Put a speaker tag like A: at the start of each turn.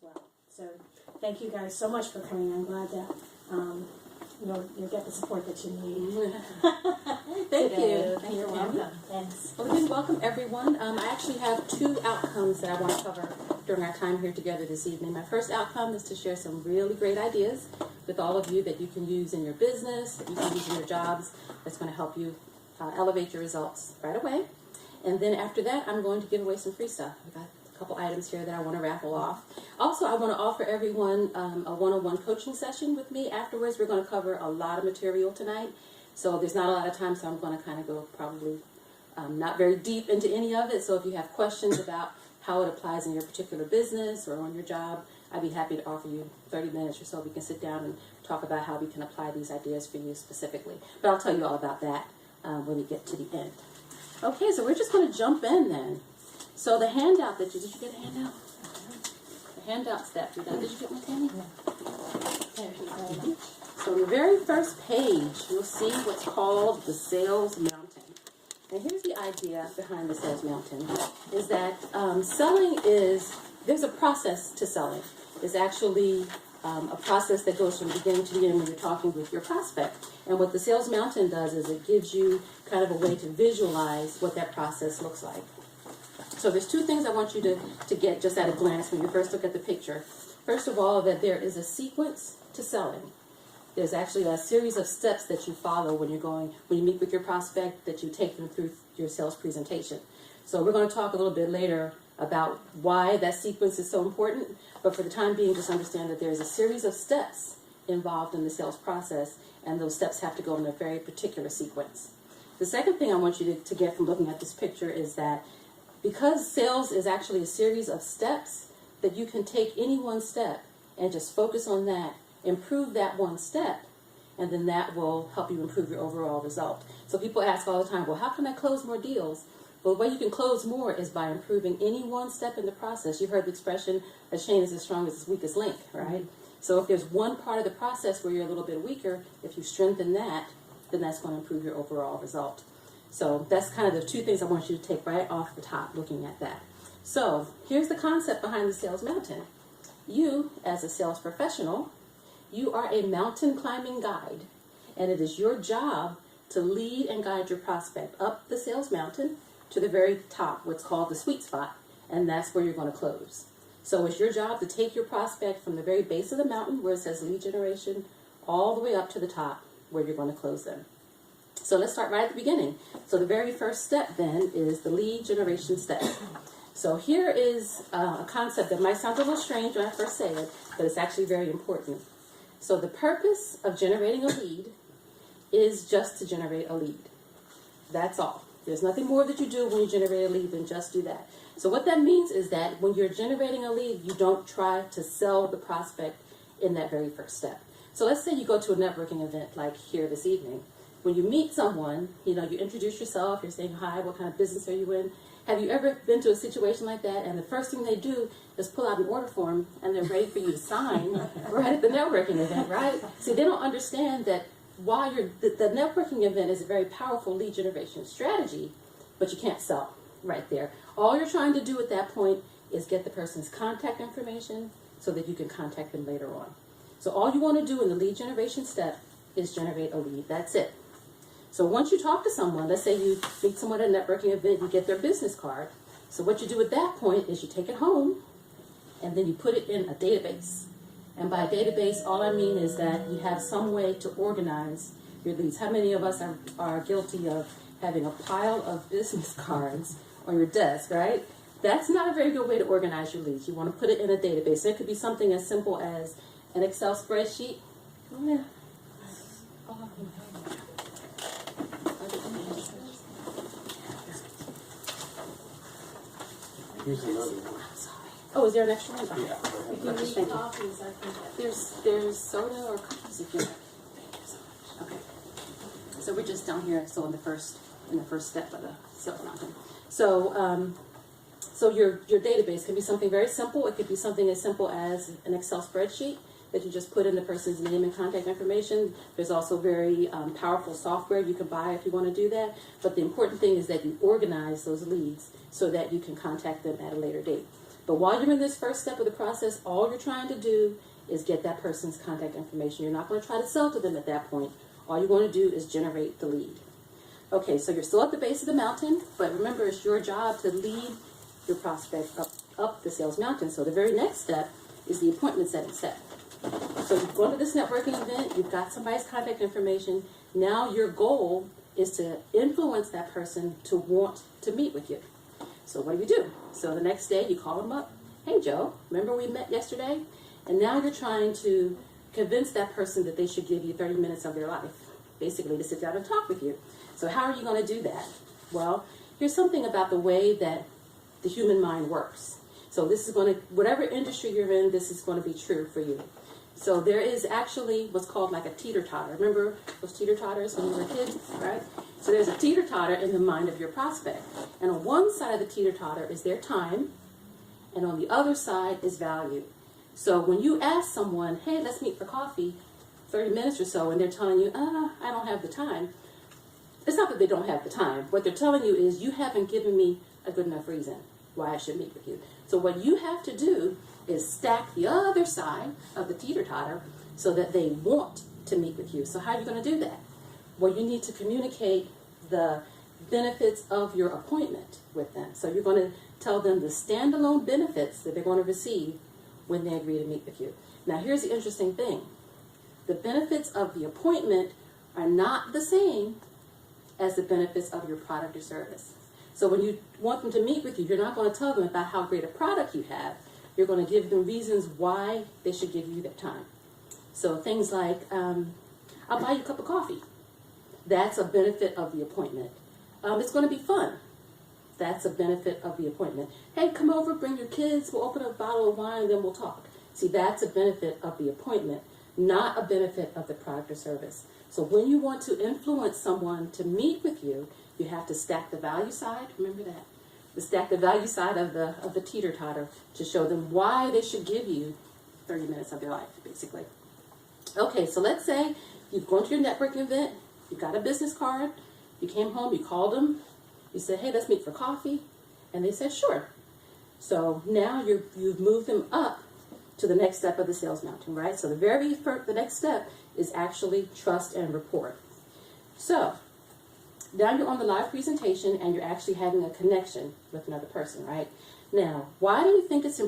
A: well. So thank you guys so much for coming. I'm glad that you'll get the support that you need.
B: Thank
A: today.
B: you. Thank
A: You're
B: you.
A: welcome. Thanks.
B: Well, again, welcome everyone. I actually have 2 outcomes that I want to cover during our time here together this evening. My first outcome is to share some really great ideas with all of you that you can use in your business, that you can use in your jobs, that's going to help you elevate your results right away. And then after that, I'm going to give away some free stuff. I've got a couple items here that I want to raffle off. Also, I want to offer everyone a one-on-one coaching session with me afterwards. We're going to cover a lot of material tonight. So there's not a lot of time, so I'm going to kind of go probably not very deep into any of it. So if you have questions about how it applies in your particular business or on your job, I'd be happy to offer you 30 minutes or so. We can sit down and talk about how we can apply these ideas for you specifically. But I'll tell you all about that when we get to the end. Okay, so we're just going to jump in then. So the handout did you get a handout? The handout step, did you get one, Tammy? Thank you very much. So on the very first page, you'll see what's called the Sales Mountain. And here's the idea behind the Sales Mountain, is that there's a process to selling. There's actually a process that goes from the beginning to the end when you're talking with your prospect. And what the Sales Mountain does is it gives you kind of a way to visualize what that process looks like. So there's 2 things I want you to get just at a glance when you first look at the picture. First of all, that there is a sequence to selling. There's actually a series of steps that you follow when you meet with your prospect, that you take them through your sales presentation. So we're going to talk a little bit later about why that sequence is so important, but for the time being, just understand that there's a series of steps involved in the sales process, and those steps have to go in a very particular sequence. The second thing I want you to get from looking at this picture is that because sales is actually a series of steps, that you can take any one step and just focus on that, improve that one step, and then that will help you improve your overall result. So people ask all the time, well, how can I close more deals? Well, the way you can close more is by improving any one step in the process. You've heard the expression, a chain is as strong as its weakest link, right? Mm-hmm. So if there's one part of the process where you're a little bit weaker, if you strengthen that, then that's going to improve your overall result. So that's kind of the 2 things I want you to take right off the top looking at that. So here's the concept behind the Sales Mountain. You, as a sales professional, you are a mountain climbing guide, and it is your job to lead and guide your prospect up the sales mountain to the very top, what's called the sweet spot, and that's where you're going to close. So it's your job to take your prospect from the very base of the mountain, where it says lead generation, all the way up to the top, where you're going to close them. So let's start right at the beginning. So the very first step then is the lead generation step. So here is a concept that might sound a little strange when I first say it, but it's actually very important. So the purpose of generating a lead is just to generate a lead. That's all. There's nothing more that you do when you generate a lead than just do that. So what that means is that when you're generating a lead, you don't try to sell the prospect in that very first step. So let's say you go to a networking event like here this evening. When you meet someone, you introduce yourself, you're saying, hi, what kind of business are you in? Have you ever been to a situation like that, and the first thing they do is pull out an order form, and they're ready for you to sign right at the networking event, right? See, they don't understand that while the networking event is a very powerful lead generation strategy, but you can't sell right there. All you're trying to do at that point is get the person's contact information so that you can contact them later on. So all you want to do in the lead generation step is generate a lead. That's it. So once you talk to someone, let's say you meet someone at a networking event, you get their business card. So what you do at that point is you take it home and then you put it in a database. And by a database, all I mean is that you have some way to organize your leads. How many of us are guilty of having a pile of business cards on your desk, right? That's not a very good way to organize your leads. You want to put it in a database. So it could be something as simple as an Excel spreadsheet.
C: Here's another one.
B: Oh, is there an extra one?
C: Yeah.
A: If you need coffees, I can get
B: There's soda or cookies if you like. Thank you so much. Okay. So we're just down here, so in the first step of the Sales Mountain. So your database can be something very simple. It could be something as simple as an Excel spreadsheet that you just put in the person's name and contact information. There's also very powerful software you can buy if you want to do that. But the important thing is that you organize those leads so that you can contact them at a later date. But while you're in this first step of the process, all you're trying to do is get that person's contact information. You're not going to try to sell to them at that point. All you're going to do is generate the lead. Okay, so you're still at the base of the mountain, but remember, it's your job to lead your prospect up the sales mountain. So the very next step is the appointment setting step. So you've gone to this networking event, you've got somebody's contact information. Now your goal is to influence that person to want to meet with you. So what do? So the next day you call them up. Hey Joe, remember we met yesterday? And now you're trying to convince that person that they should give you 30 minutes of their life, basically to sit down and talk with you. So how are you going to do that? Well, here's something about the way that the human mind works. So this is going to, whatever industry you're in, this is going to be true for you. So there is actually what's called like a teeter-totter. Remember those teeter-totters when you were kids, right? So there's a teeter-totter in the mind of your prospect. And on one side of the teeter-totter is their time, and on the other side is value. So when you ask someone, hey, let's meet for coffee, 30 minutes or so, and they're telling you, I don't have the time. It's not that they don't have the time. What they're telling you is, you haven't given me a good enough reason why I should meet with you. So what you have to do is stack the other side of the teeter-totter so that they want to meet with you. So how are you going to do that? Well, you need to communicate the benefits of your appointment with them. So you're going to tell them the standalone benefits that they're going to receive when they agree to meet with you. Now, here's the interesting thing. The benefits of the appointment are not the same as the benefits of your product or service. So when you want them to meet with you, you're not going to tell them about how great a product you have. You're going to give them reasons why they should give you their time. So things like, I'll buy you a cup of coffee. That's a benefit of the appointment. It's going to be fun. That's a benefit of the appointment. Hey, come over, bring your kids, we'll open up a bottle of wine, then we'll talk. See, that's a benefit of the appointment, not a benefit of the product or service. So when you want to influence someone to meet with you, you have to stack the value side. Remember that? Stack the value side of the teeter-totter to show them why they should give you 30 minutes of their life, basically. Okay, so let's say you've gone to your networking event, you got a business card, you came home, you called them, you said, hey, let's meet for coffee, and they said, sure. So now you've moved them up to the next step of the sales mountain, right? So the next step is actually trust and rapport. So now you're on the live presentation and you're actually having a connection with another person, right? Now, why do you think it's important